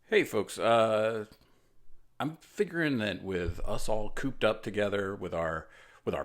Hey folks, I'm figuring that with us all cooped up together with our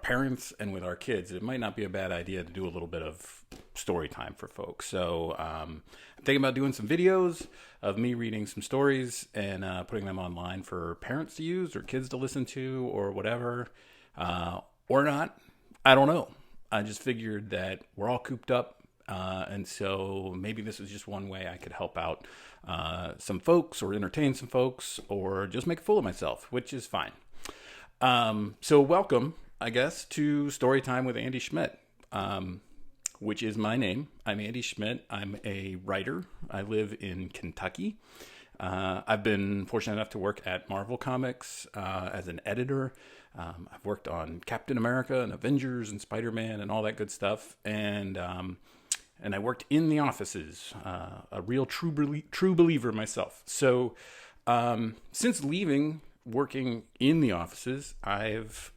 parents and with our kids, it might not be a bad idea to do a little bit of story time for folks. So I'm thinking about doing some videos of me reading some stories and putting them online for parents to use or kids to listen to or whatever, or not. I don't know. I just figured that we're all cooped up. And so maybe this is just one way I could help out some folks or entertain some folks or just make a fool of myself, which is fine. So welcome, I guess, to Storytime with Andy Schmidt, which is my name. I'm Andy Schmidt. I'm a writer. I live in Kentucky. I've been fortunate enough to work at Marvel Comics as an editor. I've worked on Captain America and Avengers and Spider-Man and all that good stuff. And I worked in the offices, a real true believer myself. So since leaving working in the offices, I've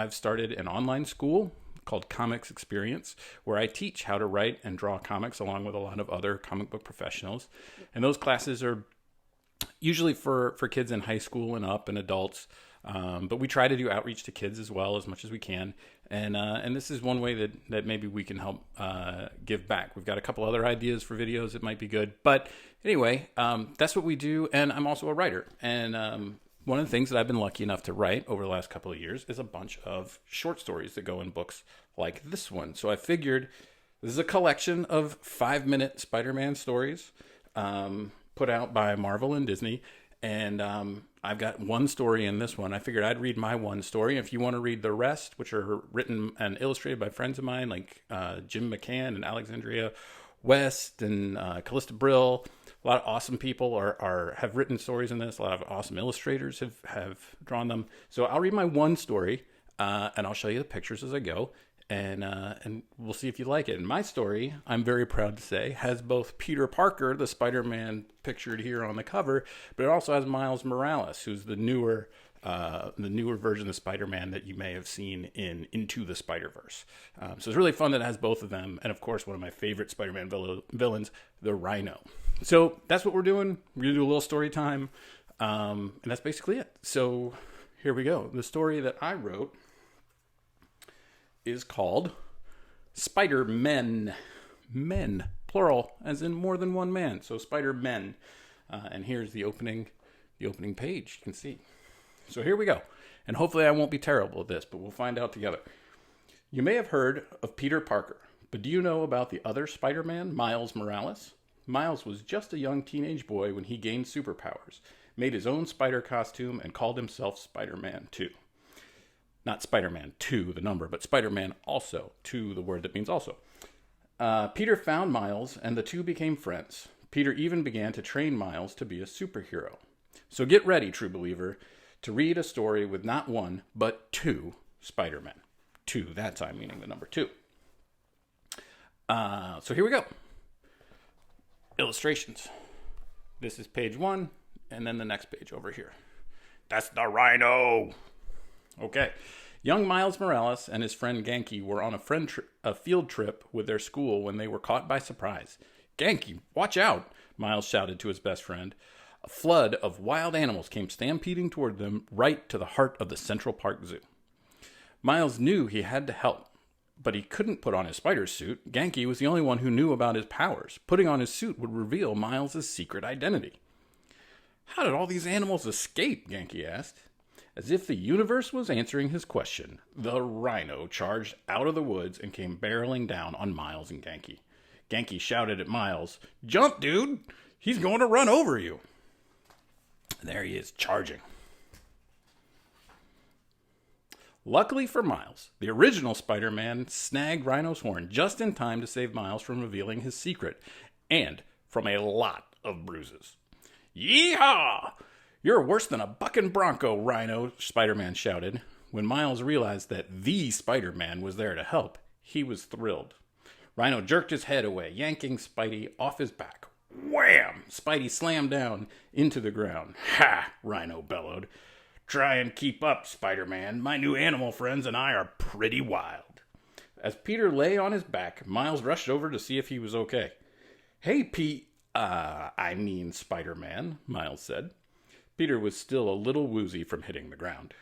started an online school called Comics Experience, where I teach how to write and draw comics along with a lot of other comic book professionals. And those classes are usually for kids in high school and up and adults. But we try to do outreach to kids as well as much as we can. And this is one way that maybe we can help give back. We've got a couple other ideas for videos that might be good. But anyway, that's what we do. And I'm also a writer. And one of the things that I've been lucky enough to write over the last couple of years is a bunch of short stories that go in books like this one. So I figured this is a collection of 5-minute Spider-Man stories put out by Marvel and Disney. And I've got one story in this one. I figured I'd read my one story. If you want to read the rest, which are written and illustrated by friends of mine like Jim McCann and Alexandria West and Callista Brill, a lot of awesome people have written stories in this. A lot of awesome illustrators have drawn them. So I'll read my one story and I'll show you the pictures as I go. And we'll see if you like it. And my story, I'm very proud to say, has both Peter Parker, the Spider-Man pictured here on the cover, but it also has Miles Morales, who's the newer version of Spider-Man that you may have seen in Into the Spider-Verse. So it's really fun that it has both of them, and of course one of my favorite Spider-Man villains, the Rhino. So that's what we're doing. We're gonna do a little story time, and that's basically it. So here we go. The story that I wrote is called Spider-Men. Men, plural, as in more than one man. So Spider-Men. And here's the opening page. You can see. So here we go. And hopefully I won't be terrible at this, but we'll find out together. You may have heard of Peter Parker, but do you know about the other Spider-Man, Miles Morales? Miles was just a young teenage boy when he gained superpowers, made his own spider costume, and called himself Spider-Man 2. Not Spider-Man 2, the number, but Spider-Man also, 2, the word that means also. Peter found Miles, and the two became friends. Peter even began to train Miles to be a superhero. So get ready, true believer, to read a story with not one, but two Spider-Men. 2, that time meaning the number 2. So here we go. Illustrations. This is page 1, and then the next page over here. That's the Rhino! Okay. Young Miles Morales and his friend Genki were on a field trip with their school when they were caught by surprise. "Genki, watch out!" Miles shouted to his best friend. A flood of wild animals came stampeding toward them right to the heart of the Central Park Zoo. Miles knew he had to help, but he couldn't put on his spider suit. Genki was the only one who knew about his powers. Putting on his suit would reveal Miles' secret identity. "How did all these animals escape?" Genki asked. As if the universe was answering his question, the Rhino charged out of the woods and came barreling down on Miles and Genki. Genki shouted at Miles, "Jump, dude! He's going to run over you!" And there he is, charging. Luckily for Miles, the original Spider-Man snagged Rhino's horn just in time to save Miles from revealing his secret, and from a lot of bruises. "Yeehaw! You're worse than a bucking bronco, Rhino," Spider-Man shouted. When Miles realized that the Spider-Man was there to help, he was thrilled. Rhino jerked his head away, yanking Spidey off his back. Wham! Spidey slammed down into the ground. "Ha!" Rhino bellowed. "Try and keep up, Spider-Man. My new animal friends and I are pretty wild." As Peter lay on his back, Miles rushed over to see if he was okay. "Hey, Pete, I mean Spider-Man, Miles said. Peter was still a little woozy from hitting the ground.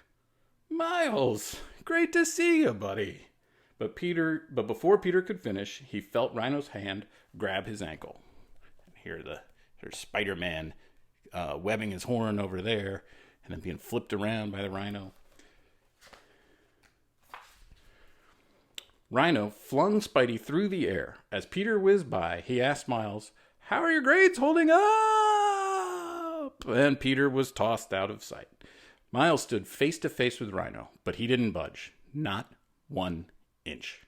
Miles, great to see you, buddy. But before Peter could finish, he felt Rhino's hand grab his ankle. And here's Spider-Man webbing his horn over there and then being flipped around by the Rhino. Rhino flung Spidey through the air. As Peter whizzed by, he asked Miles, "How are your grades holding up?" And Peter was tossed out of sight. Miles stood face to face with Rhino, but he didn't budge. Not 1 inch.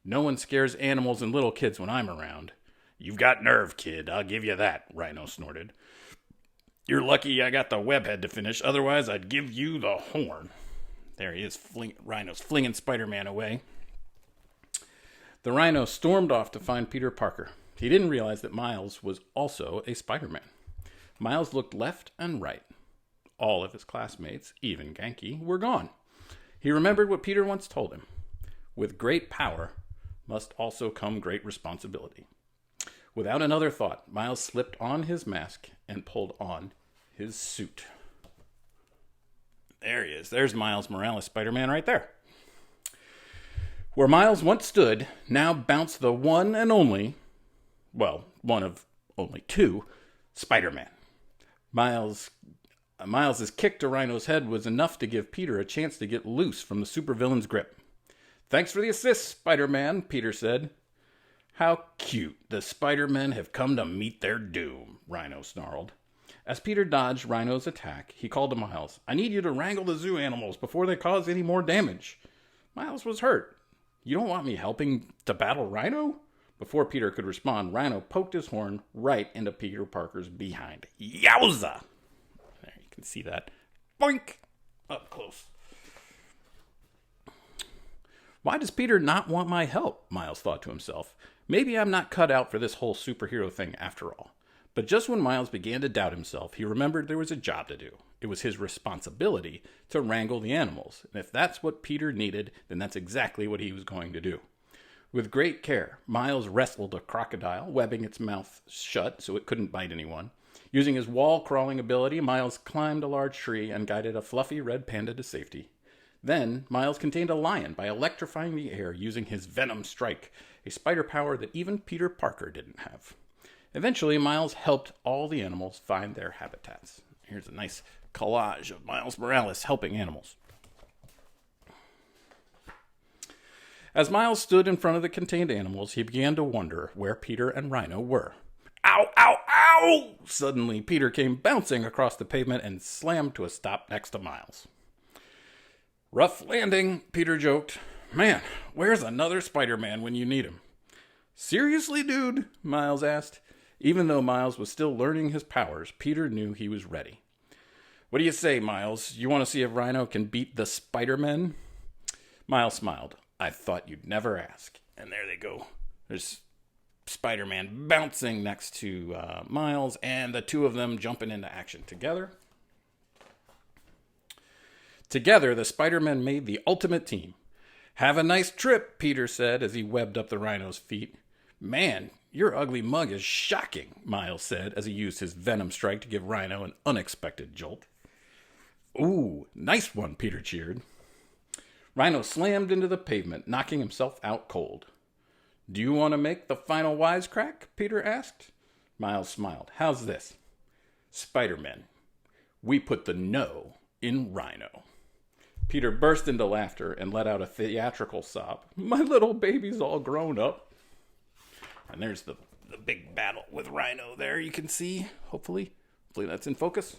No one scares animals and little kids when I'm around. You've got nerve, kid. I'll give you that, Rhino snorted. You're lucky I got the webhead to finish. Otherwise, I'd give you the horn. There he is. Rhino's flinging Spider-Man away. The Rhino stormed off to find Peter Parker. He didn't realize that Miles was also a Spider-Man. Miles looked left and right. All of his classmates, even Genki, were gone. He remembered what Peter once told him. With great power must also come great responsibility. Without another thought, Miles slipped on his mask and pulled on his suit. There he is. There's Miles Morales, Spider-Man, right there. Where Miles once stood, now bounced the one and only, well, one of only 2, Spider-Man. Miles's kick to Rhino's head was enough to give Peter a chance to get loose from the supervillain's grip. Thanks for the assist, Spider-Man, Peter said. How cute. The Spider-Men have come to meet their doom, Rhino snarled. As Peter dodged Rhino's attack, he called to Miles, I need you to wrangle the zoo animals before they cause any more damage. Miles was hurt. You don't want me helping to battle Rhino? Before Peter could respond, Rhino poked his horn right into Peter Parker's behind. Yowza! There, you can see that. Boink! Up close. Why does Peter not want my help? Miles thought to himself. Maybe I'm not cut out for this whole superhero thing after all. But just when Miles began to doubt himself, he remembered there was a job to do. It was his responsibility to wrangle the animals. And if that's what Peter needed, then that's exactly what he was going to do. With great care, Miles wrestled a crocodile, webbing its mouth shut so it couldn't bite anyone. Using his wall-crawling ability, Miles climbed a large tree and guided a fluffy red panda to safety. Then, Miles contained a lion by electrifying the air using his Venom Strike, a spider power that even Peter Parker didn't have. Eventually, Miles helped all the animals find their habitats. Here's a nice collage of Miles Morales helping animals. As Miles stood in front of the contained animals, he began to wonder where Peter and Rhino were. Ow, ow, ow! Suddenly, Peter came bouncing across the pavement and slammed to a stop next to Miles. Rough landing, Peter joked. Man, where's another Spider-Man when you need him? Seriously, dude? Miles asked. Even though Miles was still learning his powers, Peter knew he was ready. What do you say, Miles? You want to see if Rhino can beat the Spider-Men? Miles smiled. I thought you'd never ask. And there they go. There's Spider-Man bouncing next to Miles, and the two of them jumping into action together. Together, the Spider-Men made the ultimate team. Have a nice trip, Peter said as he webbed up the Rhino's feet. Man, your ugly mug is shocking, Miles said as he used his Venom Strike to give Rhino an unexpected jolt. Ooh, nice one, Peter cheered. Rhino slammed into the pavement, knocking himself out cold. Do you want to make the final wisecrack? Peter asked. Miles smiled. How's this? Spider-Man, we put the no in Rhino. Peter burst into laughter and let out a theatrical sob. My little baby's all grown up. And there's the big battle with Rhino there, you can see. Hopefully that's in focus.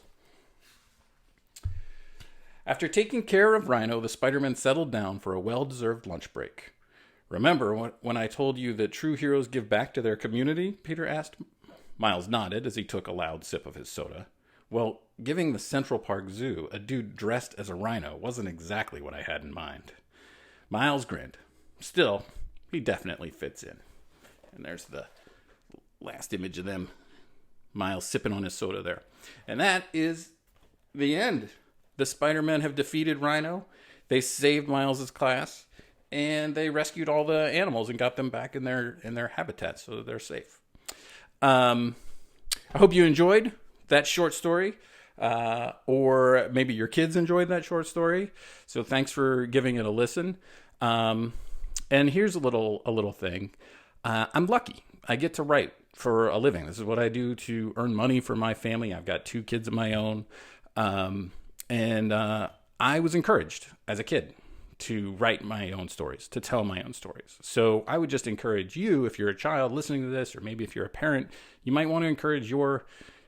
After taking care of Rhino, the Spider-Man settled down for a well-deserved lunch break. Remember when I told you that true heroes give back to their community? Peter asked. Miles nodded as he took a loud sip of his soda. Well, giving the Central Park Zoo a dude dressed as a rhino wasn't exactly what I had in mind. Miles grinned. Still, he definitely fits in. And there's the last image of them. Miles sipping on his soda there. And that is the end. The Spider-Men have defeated Rhino. They saved Miles' class. And they rescued all the animals and got them back in their habitats so that they're safe. I hope you enjoyed that short story, or maybe your kids enjoyed that short story. So thanks for giving it a listen. And here's a little thing. I'm lucky. I get to write for a living. This is what I do to earn money for my family. I've got 2 kids of my own. And I was encouraged as a kid to write my own stories, to tell my own stories. So I would just encourage you, if you're a child listening to this, or maybe if you're a parent, you might want to encourage your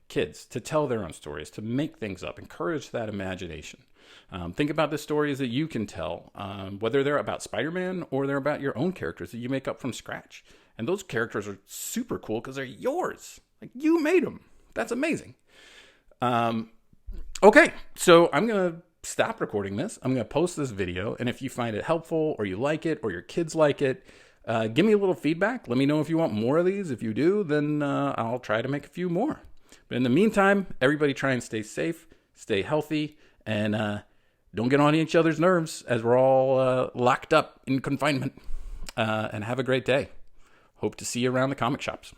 kids to tell their own stories, to make things up, encourage that imagination. Think about the stories that you can tell, whether they're about Spider-Man or they're about your own characters that you make up from scratch. And those characters are super cool because they're yours. Like, you made them. That's amazing. Okay, so I'm going to stop recording this. I'm going to post this video. And if you find it helpful, or you like it, or your kids like it, give me a little feedback. Let me know if you want more of these. If you do, then I'll try to make a few more. But in the meantime, everybody try and stay safe, stay healthy, and don't get on each other's nerves as we're all locked up in confinement. And have a great day. Hope to see you around the comic shops.